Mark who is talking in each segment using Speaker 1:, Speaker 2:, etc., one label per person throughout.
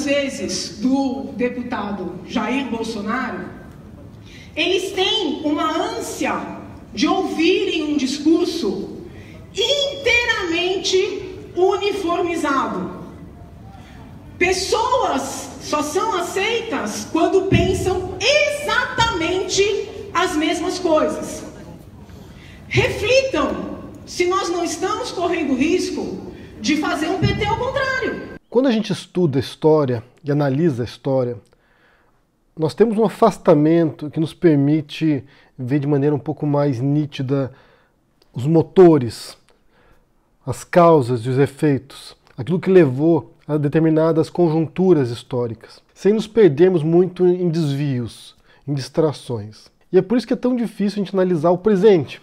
Speaker 1: vezes, do deputado Jair Bolsonaro, eles têm uma ânsia de ouvirem um discurso inteiramente uniformizado. Pessoas só são aceitas quando pensam exatamente as mesmas coisas. Reflitam se nós não estamos correndo risco de fazer um PT ao contrário.
Speaker 2: Quando a gente estuda a história e analisa a história, nós temos um afastamento que nos permite ver de maneira um pouco mais nítida os motores, as causas e os efeitos, aquilo que levou a determinadas conjunturas históricas, sem nos perdermos muito em desvios, em distrações. E é por isso que é tão difícil a gente analisar o presente,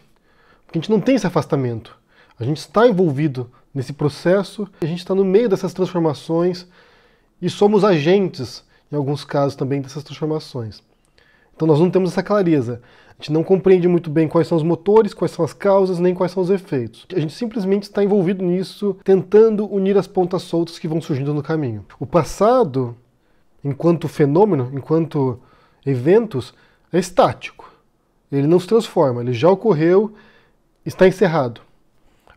Speaker 2: porque a gente não tem esse afastamento. A gente está envolvido nesse processo, a gente está no meio dessas transformações e somos agentes, em alguns casos também, dessas transformações. Então nós não temos essa clareza. A gente não compreende muito bem quais são os motores, quais são as causas, nem quais são os efeitos. A gente simplesmente está envolvido nisso, tentando unir as pontas soltas que vão surgindo no caminho. O passado, enquanto fenômeno, enquanto eventos, é estático. Ele não se transforma, ele já ocorreu, está encerrado.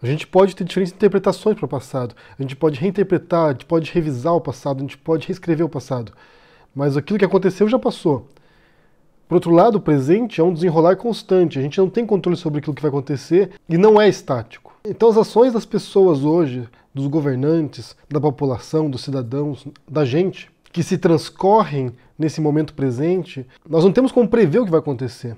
Speaker 2: A gente pode ter diferentes interpretações para o passado, a gente pode reinterpretar, a gente pode revisar o passado, a gente pode reescrever o passado. Mas aquilo que aconteceu já passou. Por outro lado, o presente é um desenrolar constante, a gente não tem controle sobre aquilo que vai acontecer e não é estático. Então as ações das pessoas hoje, dos governantes, da população, dos cidadãos, da gente, que se transcorrem nesse momento presente, nós não temos como prever o que vai acontecer.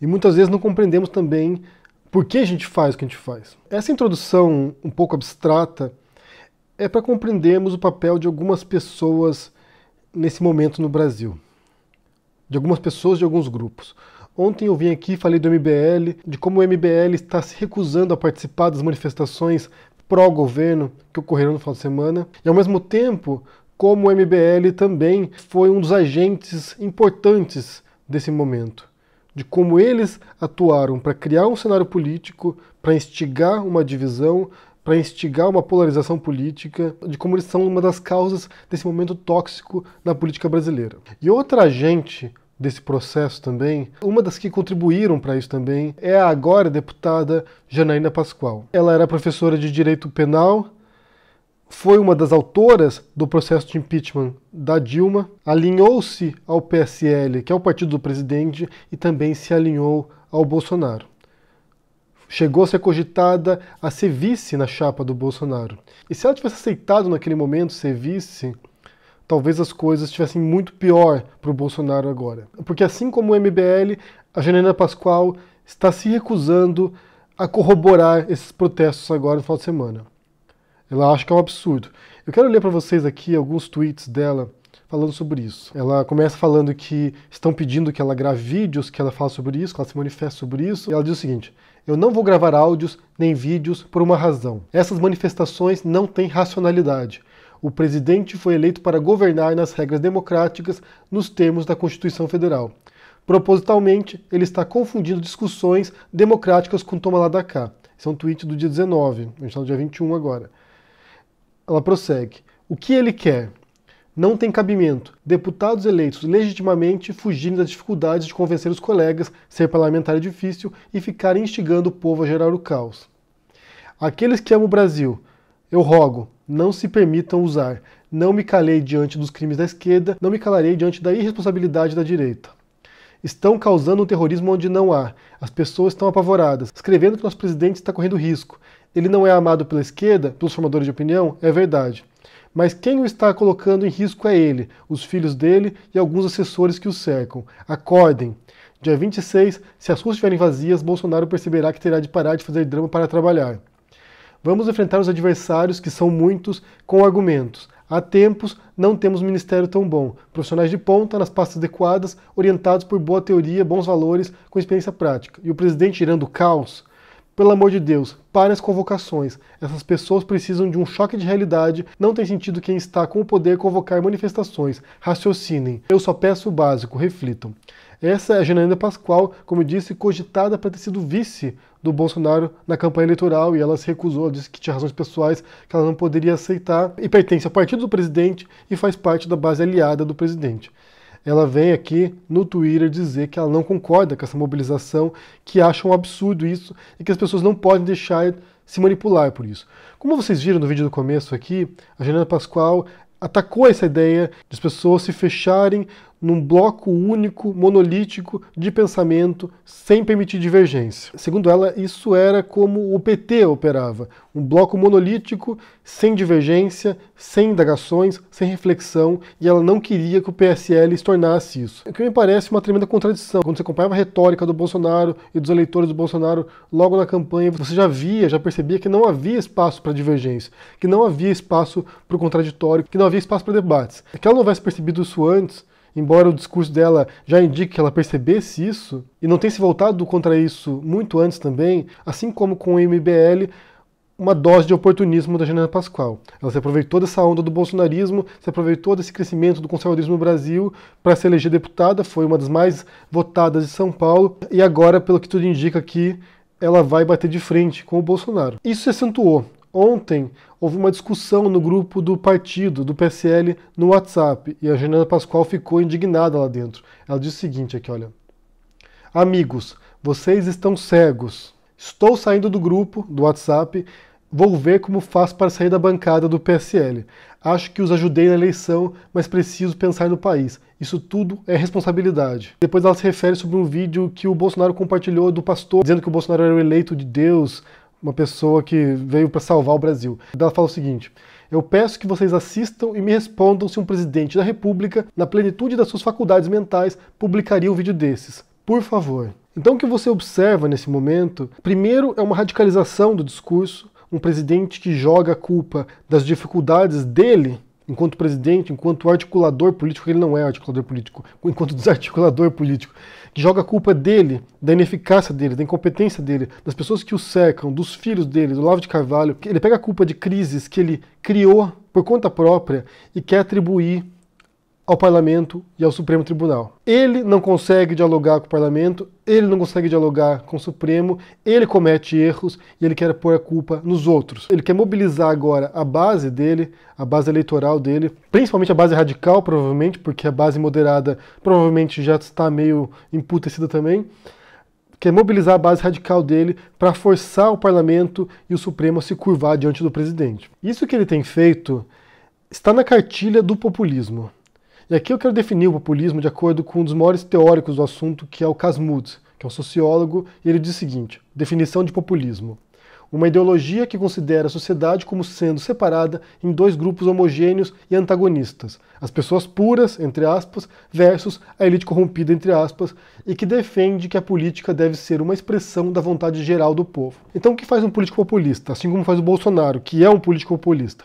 Speaker 2: E muitas vezes não compreendemos também por que a gente faz o que a gente faz. Essa introdução um pouco abstrata é para compreendermos o papel de algumas pessoas nesse momento no Brasil. De algumas pessoas, de alguns grupos. Ontem eu vim aqui e falei do MBL, de como o MBL está se recusando a participar das manifestações pró-governo que ocorreram no final de semana, e ao mesmo tempo, como o MBL também foi um dos agentes importantes desse momento, de como eles atuaram para criar um cenário político, para instigar uma divisão, para instigar uma polarização política, de como eles são uma das causas desse momento tóxico na política brasileira. E outra agente desse processo também, uma das que contribuíram para isso também, é a agora deputada Janaína Pascoal. Ela era professora de Direito Penal, foi uma das autoras do processo de impeachment da Dilma, alinhou-se ao PSL, que é o partido do presidente, e também se alinhou ao Bolsonaro. Chegou a ser cogitada a ser vice na chapa do Bolsonaro. E se ela tivesse aceitado naquele momento ser vice, talvez as coisas estivessem muito pior para o Bolsonaro agora. Porque assim como o MBL, a Janaína Pascoal está se recusando a corroborar esses protestos agora no final de semana. Ela acha que é um absurdo. Eu quero ler para vocês aqui alguns tweets dela falando sobre isso. Ela começa falando que estão pedindo que ela grave vídeos, que ela fale sobre isso, que ela se manifeste sobre isso. E ela diz o seguinte: eu não vou gravar áudios nem vídeos por uma razão. Essas manifestações não têm racionalidade. O presidente foi eleito para governar nas regras democráticas, nos termos da Constituição Federal. Propositalmente, ele está confundindo discussões democráticas com toma lá da cá. Esse é um tweet do dia 19, a gente está no dia 21 agora. Ela prossegue. O que ele quer? Não tem cabimento deputados eleitos legitimamente fugirem das dificuldades de convencer os colegas, ser parlamentar é difícil, e ficarem instigando o povo a gerar o caos. Aqueles que amam o Brasil, eu rogo, não se permitam usar. Não me calei diante dos crimes da esquerda, não me calarei diante da irresponsabilidade da direita. Estão causando um terrorismo onde não há. As pessoas estão apavoradas, escrevendo que nosso presidente está correndo risco. Ele não é amado pela esquerda, pelos formadores de opinião, é verdade. Mas quem o está colocando em risco é ele, os filhos dele e alguns assessores que o cercam. Acordem. Dia 26, se as ruas estiverem vazias, Bolsonaro perceberá que terá de parar de fazer drama para trabalhar. Vamos enfrentar os adversários, que são muitos, com argumentos. Há tempos, não temos um ministério tão bom. Profissionais de ponta, nas pastas adequadas, orientados por boa teoria, bons valores, com experiência prática. E o presidente gerando caos? Pelo amor de Deus, parem as convocações. Essas pessoas precisam de um choque de realidade. Não tem sentido quem está com o poder convocar manifestações. Raciocinem. Eu só peço o básico, reflitam. Essa é a Janaína Pascoal, como eu disse, cogitada para ter sido vice do Bolsonaro na campanha eleitoral e ela se recusou, ela disse que tinha razões pessoais que ela não poderia aceitar e pertence ao partido do presidente e faz parte da base aliada do presidente. Ela vem aqui no Twitter dizer que ela não concorda com essa mobilização, que acha um absurdo isso e que as pessoas não podem deixar se manipular por isso. Como vocês viram no vídeo do começo aqui, a Janaína Pascoal atacou essa ideia de as pessoas se fecharem num bloco único, monolítico de pensamento, sem permitir divergência. Segundo ela, isso era como o PT operava, um bloco monolítico, sem divergência, sem indagações, sem reflexão, e ela não queria que o PSL se tornasse isso. O que me parece uma tremenda contradição. Quando você acompanhava a retórica do Bolsonaro e dos eleitores do Bolsonaro logo na campanha, você já percebia que não havia espaço para divergência, que não havia espaço para o contraditório, que não havia espaço para debates. É que ela não tivesse percebido isso antes, embora o discurso dela já indique que ela percebesse isso, e não tem se voltado contra isso muito antes também, assim como com o MBL, uma dose de oportunismo da Janaína Pascoal. Ela se aproveitou dessa onda do bolsonarismo, se aproveitou desse crescimento do conservadorismo no Brasil para se eleger deputada, foi uma das mais votadas de São Paulo, e agora, pelo que tudo indica aqui, ela vai bater de frente com o Bolsonaro. Isso se acentuou. Ontem houve uma discussão no grupo do partido, do PSL, no WhatsApp, e a Janaína Pascoal ficou indignada lá dentro. Ela disse o seguinte aqui, olha: amigos, vocês estão cegos. Estou saindo do grupo, do WhatsApp, vou ver como faço para sair da bancada do PSL. Acho que os ajudei na eleição, mas preciso pensar no país. Isso tudo é responsabilidade. Depois ela se refere sobre um vídeo que o Bolsonaro compartilhou do pastor, dizendo que o Bolsonaro era o eleito de Deus, uma pessoa que veio para salvar o Brasil. Ela fala o seguinte: eu peço que vocês assistam e me respondam se um presidente da República, na plenitude das suas faculdades mentais, publicaria um vídeo desses. Por favor. Então o que você observa nesse momento, primeiro, é uma radicalização do discurso, um presidente que joga a culpa das dificuldades dele, enquanto presidente, enquanto articulador político, ele não é articulador político, enquanto desarticulador político, que joga a culpa dele, da ineficácia dele, da incompetência dele, das pessoas que o cercam, dos filhos dele, do Olavo de Carvalho. Ele pega a culpa de crises que ele criou por conta própria e quer atribuir ao Parlamento e ao Supremo Tribunal. Ele não consegue dialogar com o Parlamento, ele não consegue dialogar com o Supremo, ele comete erros e ele quer pôr a culpa nos outros. Ele quer mobilizar agora a base dele, a base eleitoral dele, principalmente a base radical, provavelmente, porque a base moderada provavelmente já está meio emputecida também. Quer mobilizar a base radical dele para forçar o Parlamento e o Supremo a se curvar diante do presidente. Isso que ele tem feito está na cartilha do populismo. E aqui eu quero definir o populismo de acordo com um dos maiores teóricos do assunto, que é o Casmud, que é um sociólogo, e ele diz o seguinte: definição de populismo: uma ideologia que considera a sociedade como sendo separada em dois grupos homogêneos e antagonistas, as pessoas puras, entre aspas, versus a elite corrompida, entre aspas, e que defende que a política deve ser uma expressão da vontade geral do povo. Então o que faz um político populista? Assim como faz o Bolsonaro, que é um político populista.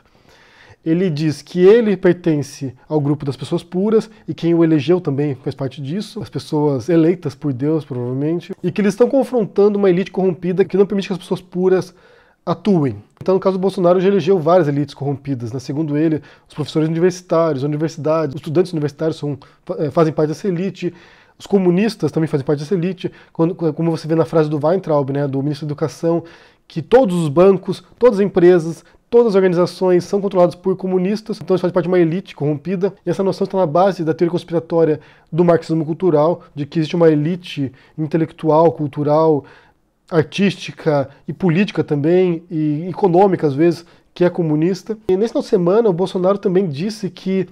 Speaker 2: Ele diz que ele pertence ao grupo das pessoas puras, e quem o elegeu também faz parte disso, as pessoas eleitas por Deus, provavelmente, e que eles estão confrontando uma elite corrompida que não permite que as pessoas puras atuem. Então, no caso do Bolsonaro, já elegeu várias elites corrompidas, né? Segundo ele, os professores universitários, universidades, os estudantes universitários fazem parte dessa elite, os comunistas também fazem parte dessa elite, como você vê na frase do Weintraub, né, do ministro da Educação, que todos os bancos, todas as empresas, todas as organizações são controladas por comunistas, então eles fazem parte de uma elite corrompida, e essa noção está na base da teoria conspiratória do marxismo cultural, de que existe uma elite intelectual, cultural, artística e política também, e econômica às vezes, que é comunista. E nesse final de semana o Bolsonaro também disse que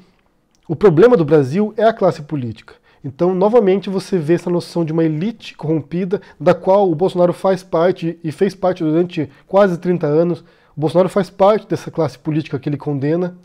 Speaker 2: o problema do Brasil é a classe política. Então, novamente, você vê essa noção de uma elite corrompida, da qual o Bolsonaro faz parte e fez parte durante quase 30 anos. O Bolsonaro faz parte dessa classe política que ele condena.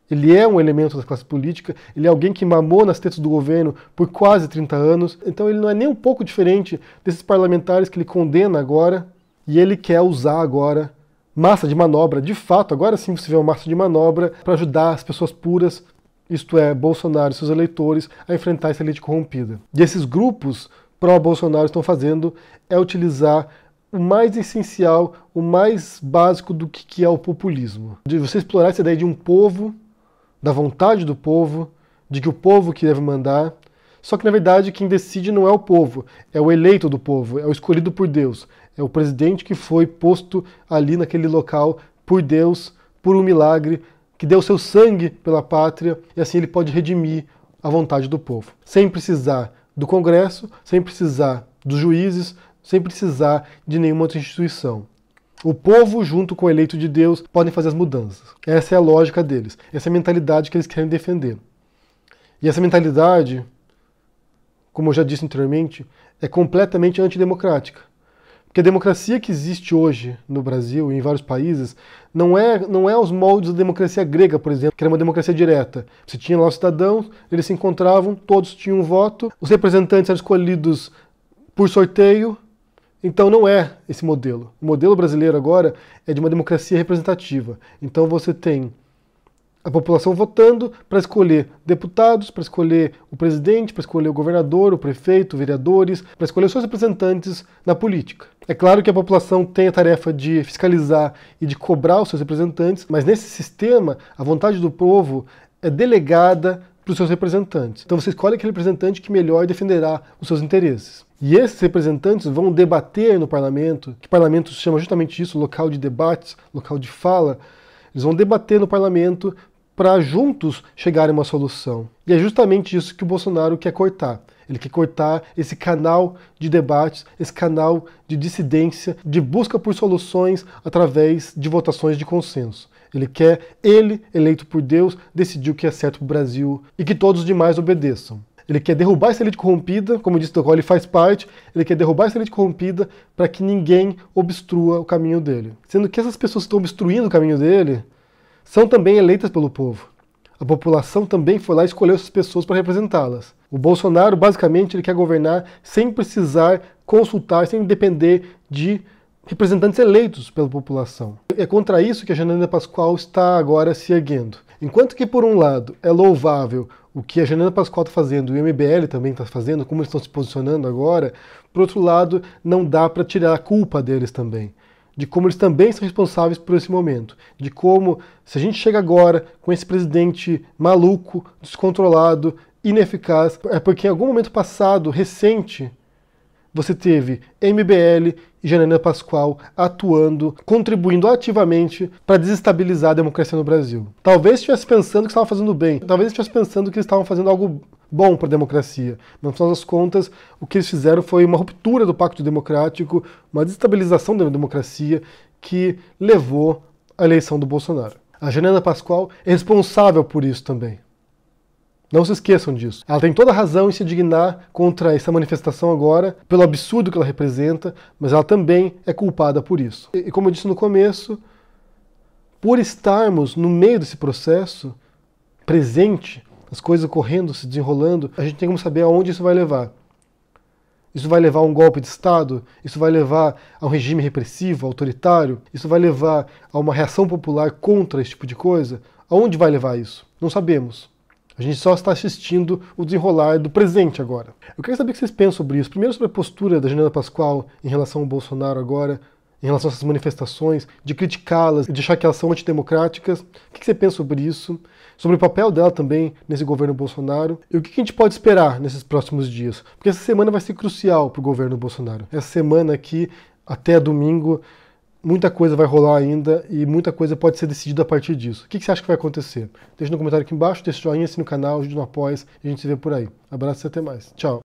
Speaker 2: Ele é um elemento da classe política, ele é alguém que mamou nas tetas do governo por quase 30 anos. Então ele não é nem um pouco diferente desses parlamentares que ele condena agora, e ele quer usar agora massa de manobra, de fato, agora sim você vê uma massa de manobra para ajudar as pessoas puras, isto é, Bolsonaro e seus eleitores, a enfrentar essa elite corrompida. E esses grupos pró-Bolsonaro estão fazendo é utilizar o mais essencial, o mais básico do que é o populismo. De você explorar essa ideia de um povo, da vontade do povo, de que o povo que deve mandar, Só que, na verdade, quem decide não é o povo, é o eleito do povo, é o escolhido por Deus, é o presidente que foi posto ali naquele local por Deus, por um milagre, que deu seu sangue pela pátria, e assim ele pode redimir a vontade do povo, sem precisar do Congresso, sem precisar dos juízes, sem precisar de nenhuma outra instituição. O povo, junto com o eleito de Deus, podem fazer as mudanças. Essa é a lógica deles, essa é a mentalidade que eles querem defender. E essa mentalidade, como eu já disse anteriormente, é completamente antidemocrática. Porque a democracia que existe hoje no Brasil e em vários países não é os moldes da democracia grega, por exemplo, que era uma democracia direta. Você tinha lá os cidadãos, eles se encontravam, todos tinham um voto, os representantes eram escolhidos por sorteio, então não é esse modelo. O modelo brasileiro agora é de uma democracia representativa. Então você tem a população votando para escolher deputados, para escolher o presidente, para escolher o governador, o prefeito, vereadores, para escolher os seus representantes na política. É claro que a população tem a tarefa de fiscalizar e de cobrar os seus representantes, mas nesse sistema, a vontade do povo é delegada para os seus representantes. Então você escolhe aquele representante que melhor defenderá os seus interesses. E esses representantes vão debater no parlamento, que parlamento se chama justamente isso, local de debates, local de fala. Eles vão debater no parlamento para juntos chegarem a uma solução. E é justamente isso que o Bolsonaro quer cortar. Ele quer cortar esse canal de debates, esse canal de dissidência, de busca por soluções através de votações de consenso. Ele quer, eleito por Deus, decidir o que é certo para o Brasil e que todos os demais obedeçam. Ele quer derrubar essa elite corrompida, como disse, do qual ele faz parte, ele quer derrubar essa elite corrompida para que ninguém obstrua o caminho dele. Sendo que essas pessoas que estão obstruindo o caminho dele são também eleitas pelo povo. A população também foi lá e escolheu essas pessoas para representá-las. O Bolsonaro, basicamente, ele quer governar sem precisar consultar, sem depender de representantes eleitos pela população. É contra isso que a Janaína Pascoal está agora se erguendo. Enquanto que, por um lado, é louvável o que a Janaína Pascoal está fazendo e o MBL também está fazendo, como eles estão se posicionando agora, por outro lado, não dá para tirar a culpa deles também. De como eles também são responsáveis por esse momento. De como, se a gente chega agora com esse presidente maluco, descontrolado, ineficaz, é porque em algum momento passado, recente, você teve MBL e Janaína Pascoal atuando, contribuindo ativamente para desestabilizar a democracia no Brasil. Talvez estivesse pensando que estavam fazendo bem, talvez estivesse pensando que eles estavam fazendo algo bom para a democracia. Mas, no final das contas, o que eles fizeram foi uma ruptura do pacto democrático, uma desestabilização da democracia que levou à eleição do Bolsonaro. A Janaína Pascoal é responsável por isso também. Não se esqueçam disso. Ela tem toda a razão em se indignar contra essa manifestação agora, pelo absurdo que ela representa, mas ela também é culpada por isso. E como eu disse no começo, por estarmos no meio desse processo, presente, as coisas ocorrendo, se desenrolando, a gente tem como saber aonde isso vai levar. Isso vai levar a um golpe de Estado? Isso vai levar a um regime repressivo, autoritário? Isso vai levar a uma reação popular contra esse tipo de coisa? Aonde vai levar isso? Não sabemos. A gente só está assistindo o desenrolar do presente agora. Eu quero saber o que vocês pensam sobre isso. Primeiro sobre a postura da Janaína Pascoal em relação ao Bolsonaro agora, em relação a essas manifestações, de criticá-las, de achar que elas são antidemocráticas. O que você pensa sobre isso? Sobre o papel dela também nesse governo Bolsonaro. E o que a gente pode esperar nesses próximos dias? Porque essa semana vai ser crucial para o governo Bolsonaro. Essa semana aqui, até domingo, muita coisa vai rolar ainda e muita coisa pode ser decidida a partir disso. O que você acha que vai acontecer? Deixa no comentário aqui embaixo, deixa o joinha, assina o canal, ajude no apoio e a gente se vê por aí. Abraço e até mais. Tchau.